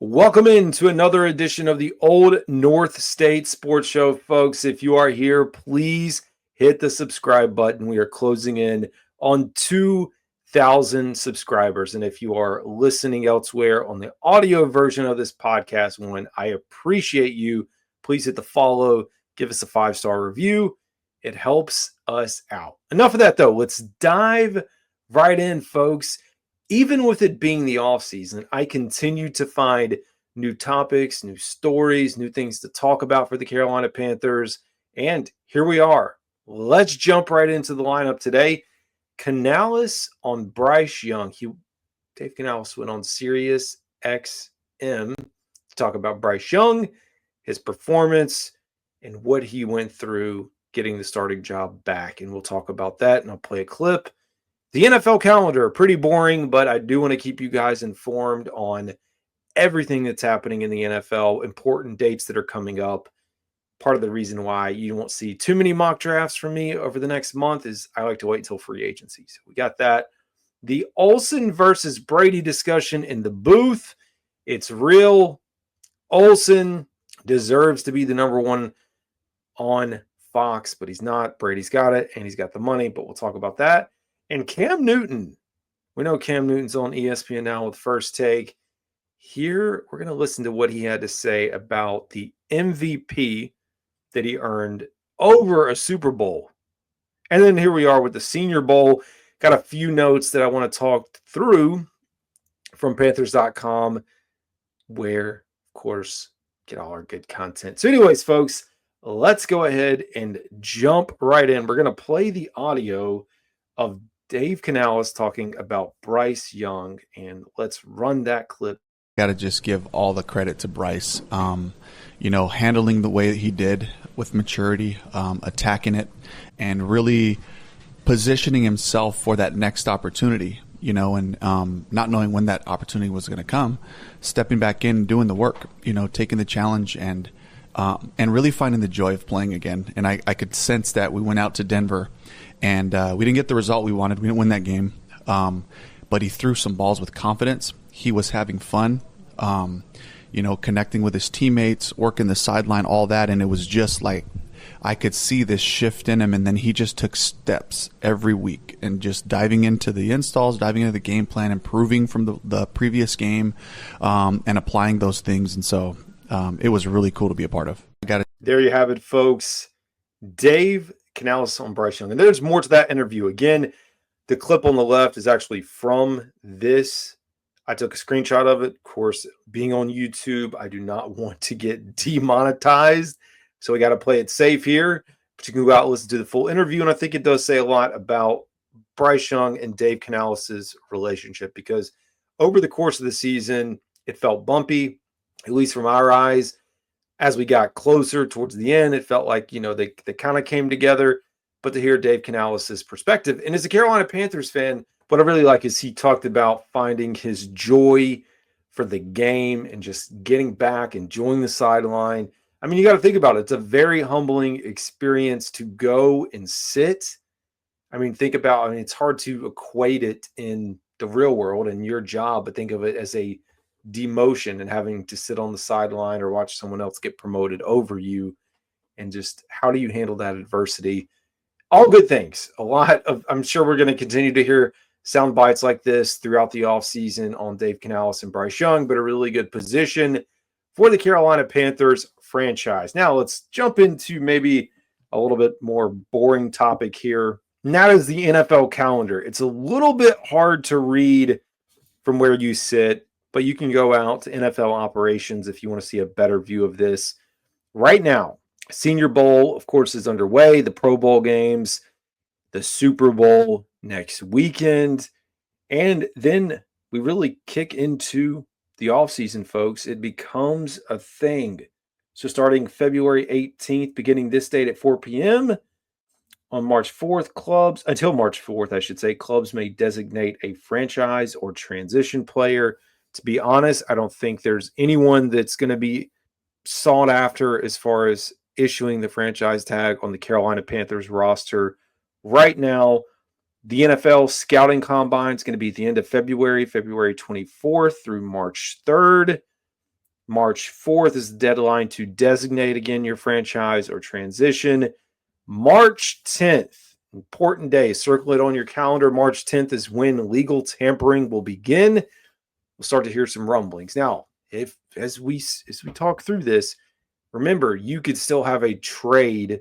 Welcome into another edition of the Old North State Sports Show, folks. If you are here, please hit the subscribe button. We are closing in on 2,000 subscribers. And if you are listening elsewhere on the audio version of this podcast, one, I appreciate you. Please hit the follow, give us a 5-star review. It helps us out. Enough of that, though. Let's dive right in, folks. Even with it being the offseason, I continue to find new topics, new stories, new things to talk about for the Carolina Panthers. And here we are. Let's jump right into the lineup today. Canales on Bryce Young. Dave Canales went on Sirius XM to talk about Bryce Young, his performance, and what he went through getting the starting job back. And we'll talk about that, and I'll play a clip. The NFL calendar, pretty boring, but I do want to keep you guys informed on everything that's happening in the NFL, important dates that are coming up. Part of the reason why you won't see too many mock drafts from me over the next month is I like to wait until free agency. So we got that. The Olsen versus Brady discussion in the booth. It's real. Olsen deserves to be the number one on Fox, but he's not. Brady's got it, and he's got the money, but we'll talk about that. And Cam Newton, we know Cam Newton's on ESPN now with First Take. Here, we're going to listen to what he had to say about the MVP that he earned over a Super Bowl. And then here we are with the Senior Bowl. Got a few notes that I want to talk through from Panthers.com, where, of course, get all our good content. So anyways, folks, let's go ahead and jump right in. We're going to play the audio of Dave Canales talking about Bryce Young, and let's run that clip. Got to just give all the credit to Bryce. Handling the way that he did with maturity, attacking it, and really positioning himself for that next opportunity. And not knowing when that opportunity was going to come, stepping back in, doing the work. Taking the challenge and really finding the joy of playing again. And I could sense that. We went out to Denver. And we didn't get the result we wanted. We didn't win that game. But he threw some balls with confidence. He was having fun, connecting with his teammates, working the sideline, all that. And it was just like I could see this shift in him. And then he just took steps every week and just diving into the installs, diving into the game plan, improving from the previous game, and applying those things. And so it was really cool to be a part of. There you have it, folks. Dave Canales on Bryce Young. And there's more to that interview. Again, the clip on the left is actually from this. I took a screenshot of it. Of course, being on YouTube, I do not want to get demonetized. So we got to play it safe here. But you can go out and listen to the full interview. And I think it does say a lot about Bryce Young and Dave Canales' relationship, because over the course of the season, it felt bumpy, at least from our eyes. As we got closer towards the end, it felt like, they kind of came together. But to hear Dave Canales' perspective, and as a Carolina Panthers fan, what I really like is he talked about finding his joy for the game and just getting back, enjoying the sideline. I mean, you got to think about it. It's a very humbling experience to go and sit. I mean, it's hard to equate it in the real world and your job, but think of it as a demotion and having to sit on the sideline or watch someone else get promoted over you. And just how do you handle that adversity? All good things. I'm sure we're going to continue to hear sound bites like this throughout the offseason on Dave Canales and Bryce Young, but a really good position for the Carolina Panthers franchise. Now let's jump into maybe a little bit more boring topic here. And that is the NFL calendar. It's a little bit hard to read from where you sit, but you can go out to NFL operations if you want to see a better view of this. Right now, Senior Bowl, of course, is underway. The Pro Bowl games, the Super Bowl next weekend. And then we really kick into the offseason, folks. It becomes a thing. So starting February 18th, beginning this date at 4 p.m., on March 4th, until March 4th, I should say, clubs may designate a franchise or transition player. To be honest, I don't think there's anyone that's going to be sought after as far as issuing the franchise tag on the Carolina Panthers roster right now. The NFL scouting combine is going to be at the end of February 24th through March 3rd. March 4th is the deadline to designate again your franchise or transition. March 10th, important day. Circle it on your calendar. March 10th is when legal tampering will begin. We'll start to hear some rumblings. Now, if as we talk through this, remember you could still have a trade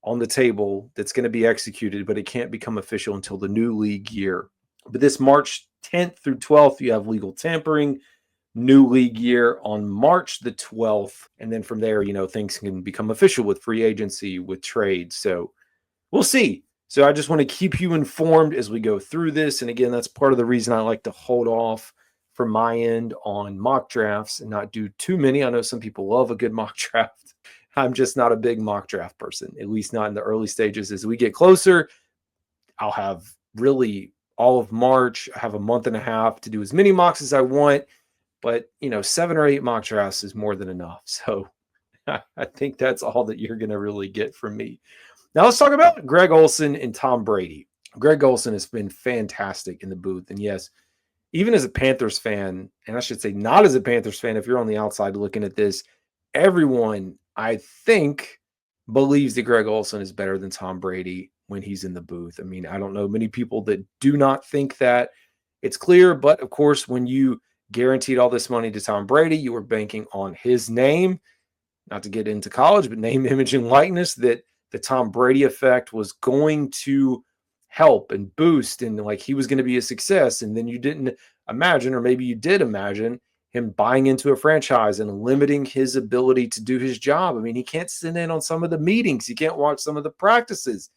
on the table that's going to be executed, but it can't become official until the new league year. But this March 10th through 12th, you have legal tampering. New league year on March the 12th. And then from there, things can become official with free agency, with trades. So we'll see. So I just want to keep you informed as we go through this. And again, that's part of the reason I like to hold off from my end on mock drafts and not do too many. I know some people love a good mock draft. I'm just not a big mock draft person, at least not in the early stages. As we get closer, I'll have really all of March. I have a month and a half to do as many mocks as I want. But, 7 or 8 mock drafts is more than enough. So I think that's all that you're going to really get from me. Now let's talk about Greg Olsen and Tom Brady. Greg Olsen has been fantastic in the booth. And yes, even as a Panthers fan, and I should say not as a Panthers fan, if you're on the outside looking at this, everyone, I think, believes that Greg Olsen is better than Tom Brady when he's in the booth. I mean, I don't know many people that do not think that. It's clear, but of course, when you guaranteed all this money to Tom Brady, you were banking on his name, not to get into college, but name, image, and likeness, that the Tom Brady effect was going to help and boost, and like he was going to be a success. And then you didn't imagine, or maybe you did imagine, him buying into a franchise and limiting his ability to do his job. I mean, he can't sit in on some of the meetings. He can't watch some of the practices.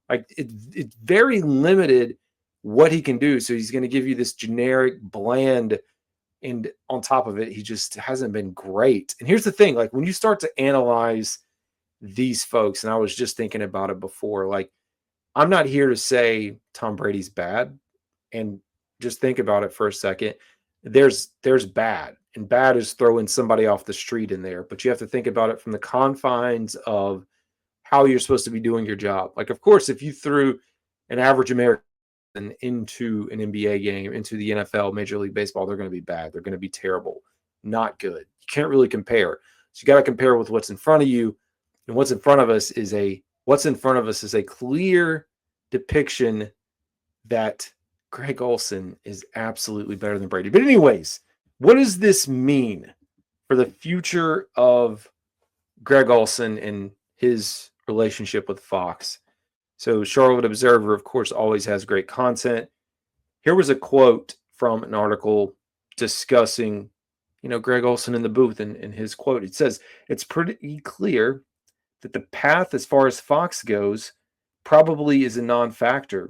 Like it's very limited what he can do. So he's going to give you this generic, bland, and on top of it, he just hasn't been great. And here's the thing, like when you start to analyze these folks, and I was just thinking about it before, like I'm not here to say Tom Brady's bad. And just think about it for a second. There's bad, and bad is throwing somebody off the street in there. But you have to think about it from the confines of how you're supposed to be doing your job. Like, of course, if you threw an average American into an NBA game, into the NFL, Major League Baseball, they're going to be bad. They're going to be terrible, not good. You can't really compare. So you got to compare with what's in front of you. And what's in front of us is a clear depiction that Greg Olsen is absolutely better than Brady. But anyways, what does this mean for the future of Greg Olsen and his relationship with Fox? So Charlotte Observer, of course, always has great content. Here was a quote from an article discussing, Greg Olsen in the booth, and his quote. It says, "It's pretty clear that the path as far as Fox goes probably is a non-factor.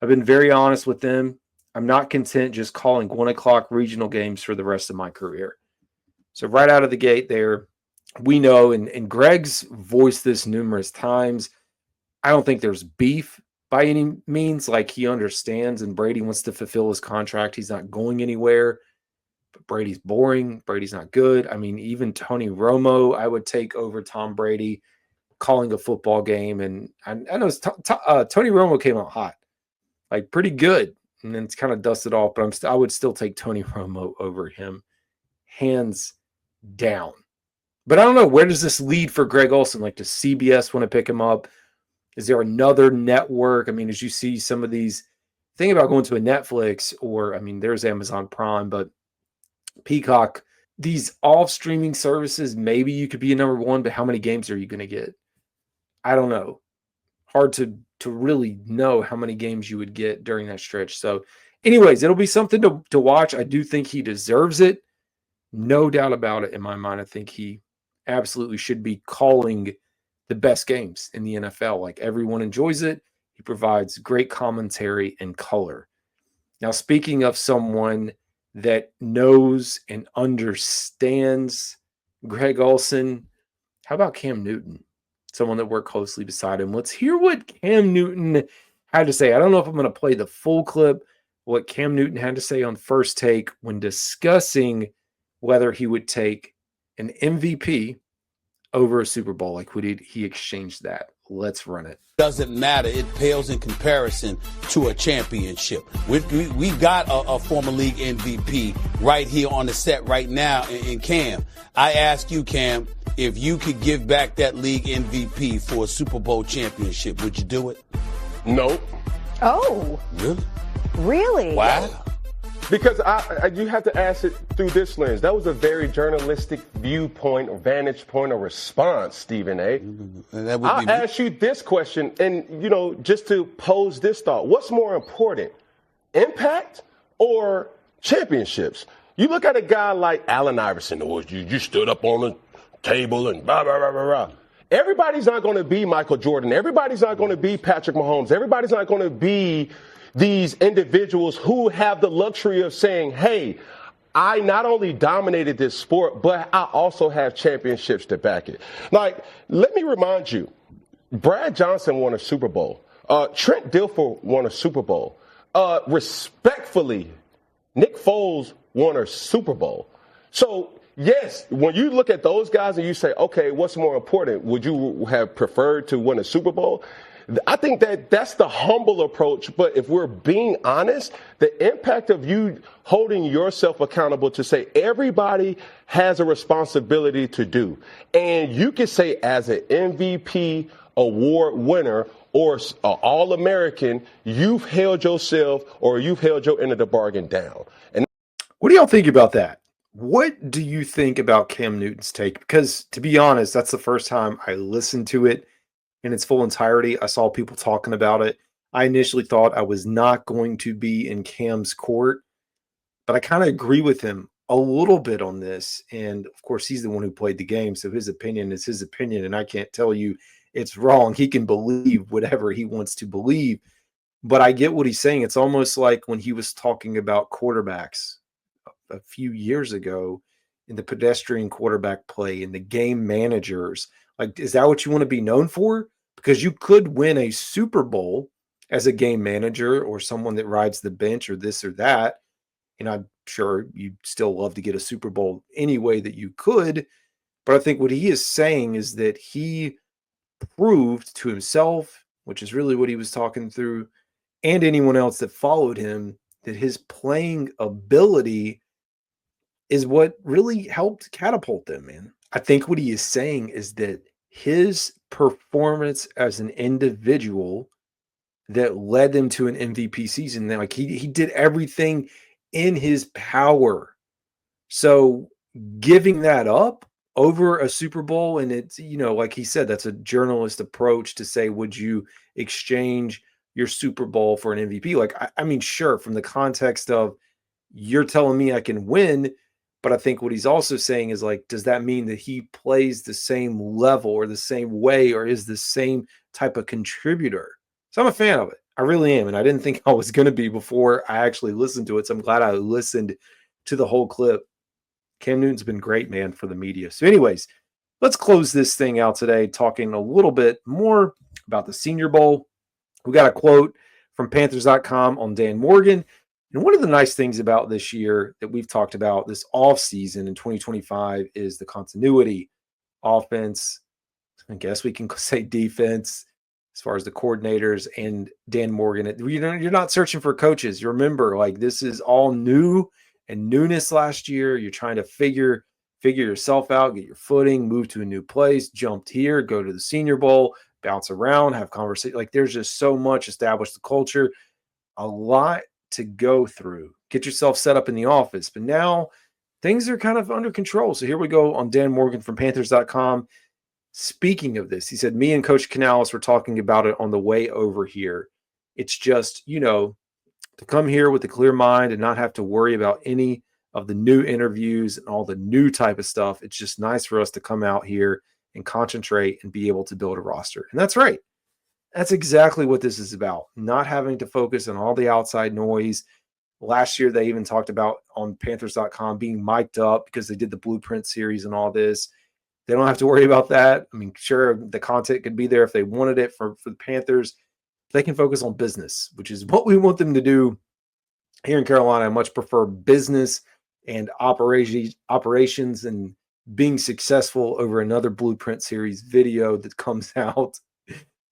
I've been very honest with them. I'm not content just calling 1:00 regional games for the rest of my career." So right out of the gate there, we know, and Greg's voiced this numerous times, I don't think there's beef by any means. Like, he understands, and Brady wants to fulfill his contract. He's not going anywhere. But Brady's boring. Brady's not good. I mean, even Tony Romo, I would take over Tom Brady calling a football game. And I know Tony Romo came out hot, like pretty good, and then it's kind of dusted off. But I would still take Tony Romo over him, hands down. But I don't know, where does this lead for Greg Olsen? Like, does CBS want to pick him up? Is there another network? I mean, as you see some of these, think about going to a Netflix, or, I mean, there's Amazon Prime, but Peacock, these off streaming services, maybe you could be a number one, but how many games are you going to get? I don't know. Hard to really know how many games you would get during that stretch. So anyways, it'll be something to watch. I do think he deserves it. No doubt about it in my mind. I think he absolutely should be calling the best games in the NFL. Like, everyone enjoys it. He provides great commentary and color. Now, speaking of someone that knows and understands Greg Olsen, how about Cam Newton? Someone that worked closely beside him. Let's hear what Cam Newton had to say. I don't know if I'm going to play the full clip, what Cam Newton had to say on First Take when discussing whether he would take an MVP over a Super Bowl. Like, would he exchange that? Let's run it. Doesn't matter. It pales in comparison to a championship. We've got a former league MVP right here on the set right now in Cam. I ask you, Cam, if you could give back that league MVP for a Super Bowl championship, would you do it? Nope. Oh. Really? Really? Wow. Because you have to ask it through this lens. That was a very journalistic viewpoint or vantage point or response, Stephen A. I'll ask you this question, and, just to pose this thought. What's more important, impact or championships? You look at a guy like Allen Iverson, or you stood up on the table and blah, blah, blah, blah, blah. Everybody's not going to be Michael Jordan. Everybody's not going to be Patrick Mahomes. Everybody's not going to be these individuals who have the luxury of saying, hey, I not only dominated this sport, but I also have championships to back it. Like, let me remind you, Brad Johnson won a Super Bowl. Trent Dilfer won a Super Bowl. Respectfully, Nick Foles won a Super Bowl. So, yes, when you look at those guys and you say, okay, what's more important? Would you have preferred to win a Super Bowl? I think that's the humble approach. But if we're being honest, the impact of you holding yourself accountable to say everybody has a responsibility to do. And you can say as an MVP award winner or an All-American, you've held yourself or you've held your end of the bargain down. And what do y'all think about that? What do you think about Cam Newton's take? Because to be honest, that's the first time I listened to it in its full entirety. I saw people talking about it. I initially thought I was not going to be in Cam's court, but I kind of agree with him a little bit on this. And of course, he's the one who played the game, so his opinion is his opinion, and I can't tell you it's wrong. He can believe whatever he wants to believe, but I get what he's saying. It's almost like when he was talking about quarterbacks a few years ago in the pedestrian quarterback play and the game managers. Like, is that what you want to be known for? Because you could win a Super Bowl as a game manager or someone that rides the bench or this or that. And I'm sure you'd still love to get a Super Bowl any way that you could. But I think what he is saying is that he proved to himself, which is really what he was talking through, and anyone else that followed him, that his playing ability is what really helped catapult them, man. I think what he is saying is that his performance as an individual that led them to an MVP season, like he did everything in his power. So giving that up over a Super Bowl, and it's, like he said, that's a journalist approach to say, would you exchange your Super Bowl for an MVP? Like, I mean, sure, from the context of you're telling me I can win. But I think what he's also saying is, like, does that mean that he plays the same level or the same way or is the same type of contributor? So I'm a fan of it. I really am. And I didn't think I was going to be before I actually listened to it. So I'm glad I listened to the whole clip. Cam Newton's been great, man, for the media. So anyways, let's close this thing out today talking a little bit more about the Senior Bowl. We got a quote from Panthers.com on Dan Morgan. And one of the nice things about this year that we've talked about this offseason in 2025 is the continuity. Offense, I guess we can say defense, as far as the coordinators and Dan Morgan. You're not searching for coaches. You remember, like, this is all new and newness last year. You're trying to figure yourself out, get your footing, move to a new place, jumped here, go to the Senior Bowl, bounce around, have conversation. Like, there's just so much, establish the culture, a lot to go through, get yourself set up in the office. But now things are kind of under control. So here we go on Dan Morgan from Panthers.com. Speaking of this, he said, me and Coach Canales were talking about it on the way over here. It's just, to come here with a clear mind and not have to worry about any of the new interviews and all the new type of stuff. It's just nice for us to come out here and concentrate and be able to build a roster. And that's right. That's exactly what this is about, not having to focus on all the outside noise. Last year, they even talked about on Panthers.com being mic'd up because they did the Blueprint series and all this. They don't have to worry about that. I mean, sure, the content could be there if they wanted it for the Panthers. They can focus on business, which is what we want them to do here in Carolina. I much prefer business and operations and being successful over another Blueprint series video that comes out.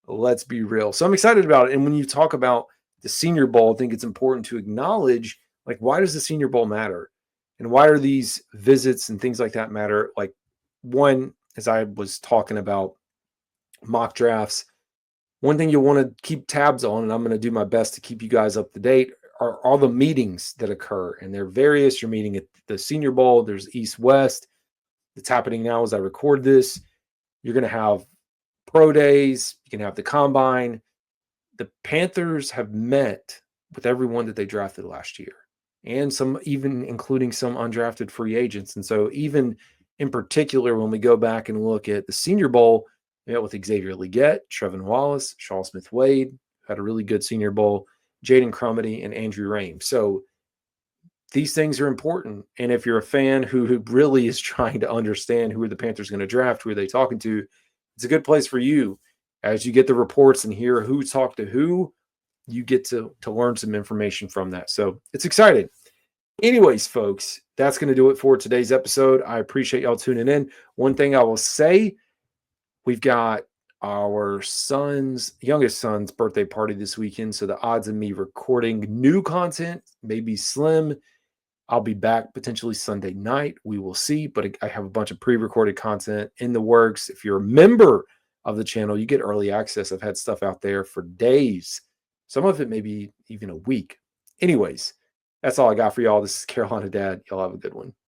Let's be real. So I'm excited about it. And when you talk about the Senior Bowl, I think it's important to acknowledge, like, why does the Senior Bowl matter? And why are these visits and things like that matter? Like, one, as I was talking about mock drafts, one thing you'll want to keep tabs on, and I'm going to do my best to keep you guys up to date, are all the meetings that occur. And they're various. You're meeting at the Senior Bowl. There's East-West. It's happening now as I record this. You're going to have pro days. You can have the combine. The Panthers have met with everyone that they drafted last year, and some, even including some undrafted free agents. And so even in particular, when we go back and look at the Senior Bowl, we met with Xavier Legette, Trevin Wallace, Shaw Smith-Wade, had a really good Senior Bowl, Jaden Crumity, and Andrew Raym. So these things are important. And if you're a fan who really is trying to understand who are the Panthers going to draft, who are they talking to, it's a good place for you. As you get the reports and hear who talked to who, you get to learn some information from that. So it's exciting. Anyways, folks, that's going to do it for today's episode. I appreciate y'all tuning in. One thing I will say, we've got our youngest son's birthday party this weekend. So the odds of me recording new content may be slim. I'll be back potentially Sunday night. We will see, but I have a bunch of pre-recorded content in the works. If you're a member of the channel, you get early access. I've had stuff out there for days. Some of it maybe even a week. Anyways, that's all I got for y'all. This is Carolina Dad. Y'all have a good one.